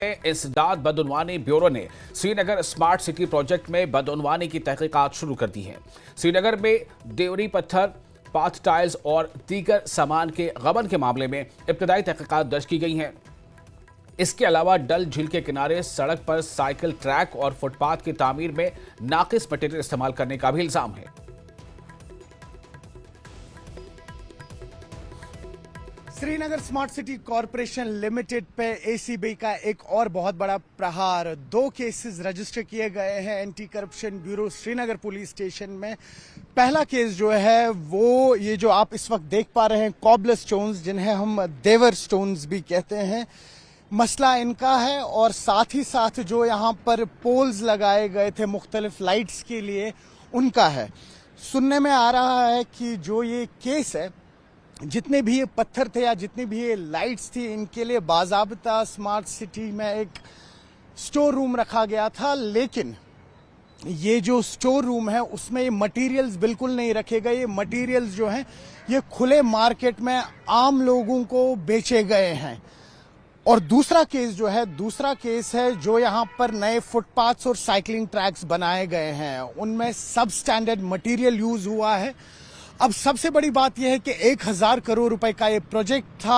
इंसदाद बदउनवानी bureau ने Srinagar smart city project में बदउनवानी की तहकीकात शुरू कर दी हैं। श्रीनगर में देवरी पत्थर, पाथ टाइल्स और दीगर सामान के गबन के मामले में इब्तदाई तहकीकात दर्ज की गई हैं। इसके अलावा डल झील के किनारे सड़क पर साइकिल ट्रैक और फुटपाथ की तामीर में नाकिस मटेरियल इस्तेमाल करने का भी इल्जाम है। Srinagar smart city corporation limited पे एसीबी का एक और बहुत बड़ा प्रहार। 2 केसेस रजिस्टर किए गए हैं anti corruption bureau Srinagar police station में। पहला केस जो है वो ये जो आप इस वक्त देख पा रहे हैं कॉबल स्टोन्स, जिन्हें हम देवर स्टोन्स भी कहते हैं, मसला इनका है। और साथ ही साथ जो यहाँ पर पोल्स लगाए गए थे मुख्तलिफ लाइट्स के लिए, उनका है। सुनने में आ रहा है कि जो ये केस है, जितने भी ये पत्थर थे या जितनी भी ये लाइट्स थी, इनके लिए बाज़ाब्ता स्मार्ट सिटी में एक स्टोर रूम रखा गया था, लेकिन ये जो स्टोर रूम है उसमें ये मटेरियल्स बिल्कुल नहीं रखे गए। ये मटेरियल्स जो हैं ये खुले मार्केट में आम लोगों को बेचे गए हैं। और दूसरा केस है जो यहाँ पर नए फुटपाथ्स और साइकिलिंग ट्रैक्स बनाए गए हैं, उनमें सब स्टैंडर्ड मटेरियल यूज हुआ है। अब सबसे बड़ी बात यह है कि 1000 करोड़ रुपए का ये प्रोजेक्ट था।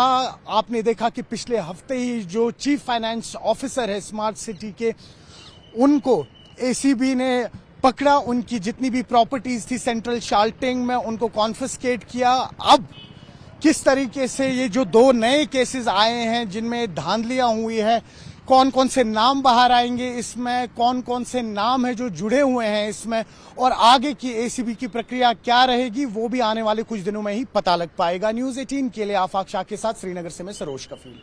आपने देखा कि पिछले हफ्ते ही जो चीफ फाइनेंस ऑफिसर है स्मार्ट सिटी के, उनको एसीबी ने पकड़ा। उनकी जितनी भी प्रॉपर्टीज थी सेंट्रल शाल्टिंग में, उनको कॉन्फिस्केट किया। अब किस तरीके से ये जो 2 नए केसेस आए हैं जिनमें धांधलियां हुई है, कौन कौन से नाम बाहर आएंगे इसमें, कौन कौन से नाम है जो जुड़े हुए हैं इसमें, और आगे की एसीबी की प्रक्रिया क्या रहेगी, वो भी आने वाले कुछ दिनों में ही पता लग पाएगा। न्यूज़ 18 के लिए आफाक शाह के साथ श्रीनगर से मैं सरोज कफील।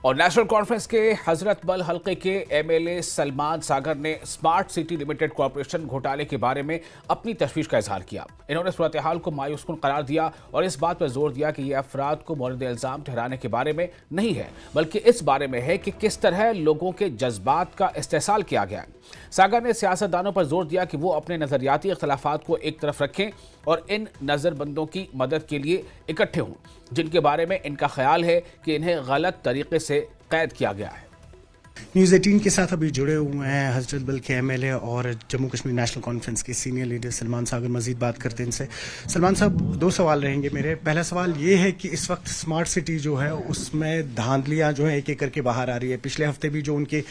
और नेशनल कॉन्फ्रेंस के हजरत बल हल्के के एमएलए सलमान सागर ने स्मार्ट सिटी लिमिटेड कॉरपोरेशन घोटाले के बारे में अपनी तशवीश का इजहार किया। इन्होंने सूरत हाल को मायूसकुन करार दिया और इस बात पर जोर दिया कि यह अफराद को मौरद इल्जाम ठहराने के बारे में नहीं है, बल्कि इस बारे में है कि किस तरह लोगों के जज्बात का इस्तेसाल किया गया है। सागर ने सियासतदानों पर जोर दिया कि वो अपने नजरियाती इख्तलाफात को एक तरफ रखें और इन नज़रबंदों की मदद के लिए इकट्ठे हों जिनके बारे में इनका ख्याल है कि इन्हें गलत तरीके से कैद किया गया है। न्यूज़ 18 के साथ अभी जुड़े हुए हैं हजरत बल के एमएलए और जम्मू कश्मीर नेशनल कॉन्फ्रेंस के सीनियर लीडर सलमान सागर। मजीद बात करते हैं इनसे। सलमान साहब, 2 सवाल रहेंगे मेरे। पहला सवाल ये है कि इस वक्त स्मार्ट सिटी जो है उसमें धांधलियां जो है एक एक करके बाहर आ रही है। पिछले हफ्ते भी जो उनके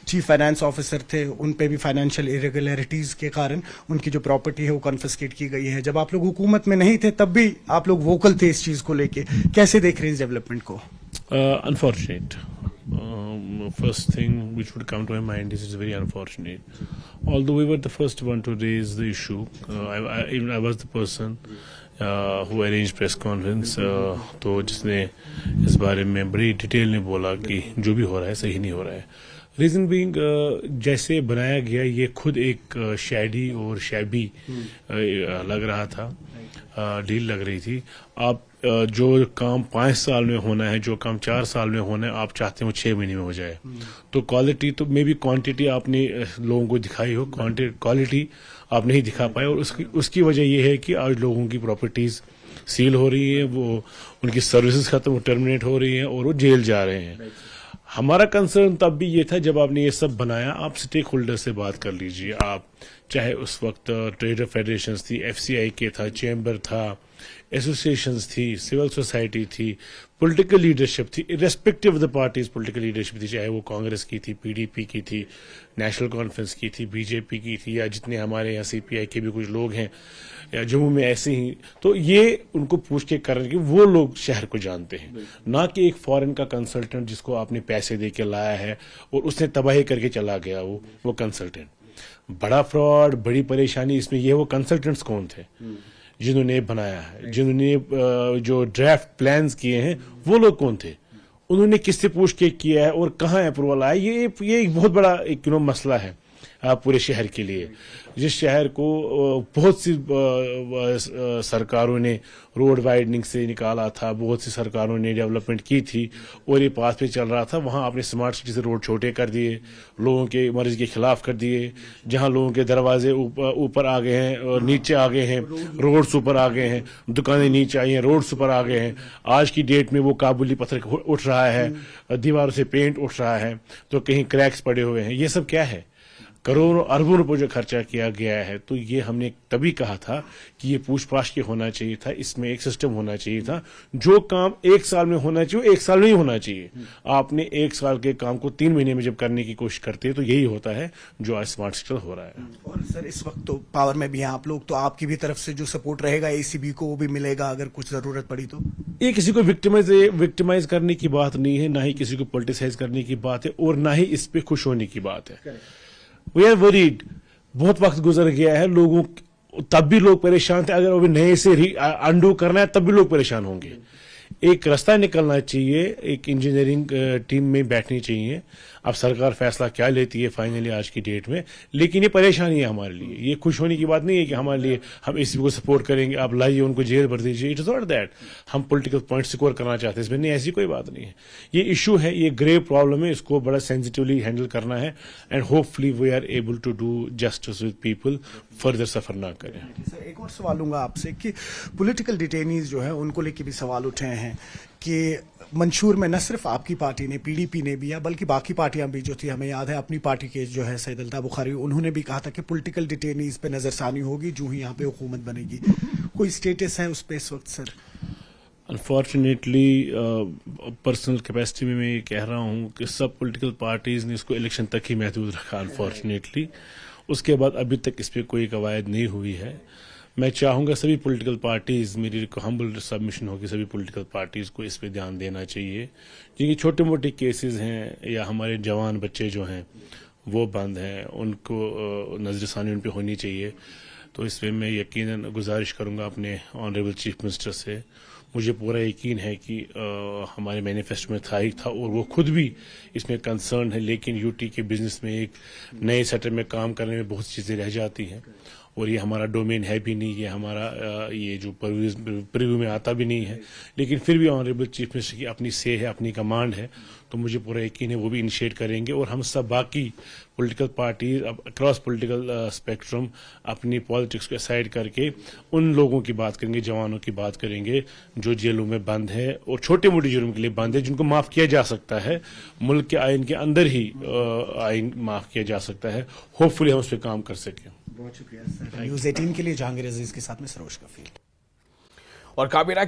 चीफ फाइनेंस ऑफिसर थे, उन पे भी फाइनेंशियल इरेगुलरिटीज के कारण उनकी जो प्रॉपर्टी है वो कॉन्फिस्केट की गई है। जब आप लोग हुकूमत में नहीं थे तब भी आप लोग वोकल थे इस चीज को लेके, कैसे देख रहे हैं इस डेवलपमेंट को? Unfortunate. First thing which would come to my mind is it's very unfortunate. Although we were the first one to raise the issue, I was the person who arranged press conference, तो जिसने इस बारे में बड़ी detail में बोला कि जो भी हो रहा है सही नहीं हो रहा है। रीज़न बीइंग जैसे बनाया गया ये खुद एक शैडी और शैबी लग रहा था, डील लग रही थी। आप जो काम 5 साल में होना है, जो काम 4 साल में होना है, आप चाहते हो 6 महीने में हो जाए। तो क्वालिटी तो मे बी क्वांटिटी आपने लोगों को दिखाई हो, क्वालिटी आप नहीं दिखा पाए, और उसकी वजह यह है कि आज लोगों की प्रॉपर्टीज सील हो रही है, वो उनकी सर्विसेज खत्म टर्मिनेट हो रही हैं और वो जेल जा रहे हैं। हमारा कंसर्न तब भी ये था जब आपने ये सब बनाया, आप स्टेक होल्डर से बात कर लीजिए। आप चाहे उस वक्त ट्रेडर फेडरेशंस थी, एफसीआई के था, चैम्बर था, एसोसिएशंस थी, सिविल सोसाइटी थी, पॉलिटिकल लीडरशिप थी, irrespective of the parties political leadership थी, चाहे वो कांग्रेस की थी, पीडीपी की थी, नेशनल कॉन्फ्रेंस की थी, बीजेपी की थी, या जितने हमारे यहाँ सीपीआई के भी कुछ लोग हैं या जम्मू में ऐसे ही। तो ये उनको पूछ के कर कि वो लोग शहर को जानते हैं, ना कि एक फॉरेन का कंसल्टेंट जिसको आपने पैसे दे के लाया है और उसने तबाही करके चला गया वो कंसल्टेंट। बड़ा फ्रॉड, बड़ी परेशानी इसमें ये, वो कंसल्टेंट्स कौन थे जिन्होंने बनाया है, जिन्होंने जो ड्राफ्ट प्लान्स किए हैं, वो लोग कौन थे, उन्होंने किससे पूछ के किया है और कहाँ अप्रूवल आया। ये एक बहुत बड़ा एक मसला है। पूरे शहर के लिए, जिस शहर को बहुत सी सरकारों ने रोड वाइडनिंग से निकाला था, बहुत सी सरकारों ने डेवलपमेंट की थी और ये पास पे चल रहा था, वहाँ आपने स्मार्ट सिटी से रोड छोटे कर दिए, लोगों के मर्जी के खिलाफ कर दिए, जहाँ लोगों के दरवाजे ऊपर आ गए हैं और नीचे आ गए हैं, रोड्स ऊपर आ गए हैं, दुकानें नीचे आई हैं, रोड्स ऊपर आ गए हैं। आज की डेट में वो काबुली पत्थर उठ रहा है, दीवारों से पेंट उठ रहा है, तो कहीं क्रैक्स पड़े हुए हैं। ये सब क्या है? करोड़ों अरबों रुपए जो खर्चा किया गया है। तो ये हमने तभी कहा था कि ये पूछ पाछ के होना चाहिए था, इसमें एक सिस्टम होना चाहिए था। जो काम 1 साल में होना चाहिए 1 साल में ही होना चाहिए। आपने 1 साल के काम को 3 महीने में जब करने की कोशिश करते हैं तो यही होता है जो आज स्मार्ट सिटी हो रहा है। और सर इस वक्त तो पावर में भी हैं आप लोग, तो आपकी भी तरफ से जो सपोर्ट रहेगा एसीबी को वो भी मिलेगा अगर कुछ जरूरत पड़ी तो? ये किसी को विक्टिमाइज करने की बात नहीं है, ना ही किसी को पॉलिटिसाइज करने की बात है और ना ही इस पे खुश होने की बात है। वी आर वरीड, बहुत वक्त गुजर गया है, लोगों तब भी लोग परेशान थे, अगर वो नए से अंडू करना है तब भी लोग परेशान होंगे। एक रास्ता निकलना चाहिए, एक इंजीनियरिंग टीम में बैठनी चाहिए। अब सरकार फैसला क्या लेती है फाइनली आज की डेट में, लेकिन ये परेशानी है हमारे लिए। ये खुश होने की बात नहीं है कि हमारे लिए हम इसी को सपोर्ट करेंगे, आप लाइए उनको जेल भर दीजिए। इट इज नॉट दैट हम पॉलिटिकल पॉइंट स्कोर करना चाहते हैं इसमें, नहीं, ऐसी कोई बात नहीं है। ये इशू है, ये ग्रेव प्रॉब्लम है, इसको बड़ा सेंसिटिवली हैंडल करना है and hopefully we are able to do justice with people, further suffer ना करें। सर एक और सवाल लूंगा आपसे कि पॉलिटिकल डिटेनीज जो है उनको लेके भी सवाल उठे हैं कि मंशूर में न सिर्फ आपकी पार्टी ने, पीडीपी ने भी, या बल्कि बाकी पार्टियां भी जो थी, हमें याद है अपनी पार्टी के जो है सैयद अल्ताफ बुखारी, उन्होंने भी कहा था कि पॉलिटिकल डिटेनीज पे नजरसानी होगी जो ही यहाँ पे हुकूमत बनेगी। कोई स्टेटस है उस पे इस वक्त सर? अनफॉर्चुनेटली पर्सनल कैपेसिटी में मैं ये कह रहा हूँ कि सब पॉलिटिकल पार्टीज ने इसको इलेक्शन तक ही महदूद रखा अनफॉर्चुनेटली। उसके बाद अभी तक इस पर कोई कवायद नहीं हुई है। मैं चाहूँगा सभी पॉलिटिकल पार्टीज़, मेरी हम्बल सबमिशन होगी, सभी पॉलिटिकल पार्टीज़ को इस पे ध्यान देना चाहिए। क्योंकि छोटे मोटे केसेस हैं या हमारे जवान बच्चे जो हैं वो बंद हैं, उनको नज़रसानी उन पे होनी चाहिए। तो इसमें मैं यकीनन गुजारिश करूँगा अपने ऑनरेबल चीफ मिनिस्टर से। मुझे पूरा यकीन है कि हमारे मैनिफेस्टो में था और वो खुद भी इसमें कंसर्न है, लेकिन यूटी के बिजनेस में एक नए सेटअप में काम करने में बहुत चीज़ें रह जाती हैं और ये हमारा डोमेन है भी नहीं, ये हमारा ये जो प्रीव्यू में आता भी नहीं है। लेकिन फिर भी ऑनरेबल चीफ मिनिस्टर की अपनी से है, अपनी कमांड है, तो मुझे पूरा यकीन है वो भी इनिशिएट करेंगे और हम सब बाकी political parties across political spectrum अपनी पॉलिटिक्स को असाइड करके उन लोगों की बात करेंगे, जवानों की बात करेंगे जो जेलों में बंद है और छोटे मोटे जुर्म के लिए बंद है, जिनको माफ़ किया जा सकता है। मुल्क के आइन के अंदर ही आइन माफ़ किया जा सकता है। होपफुली हम उस पर काम कर सकें। बहुत शुक्रिया सर। न्यूज़ 18 के लिए जहांगीर अजीज के साथ में सरोज कफील। और काबीना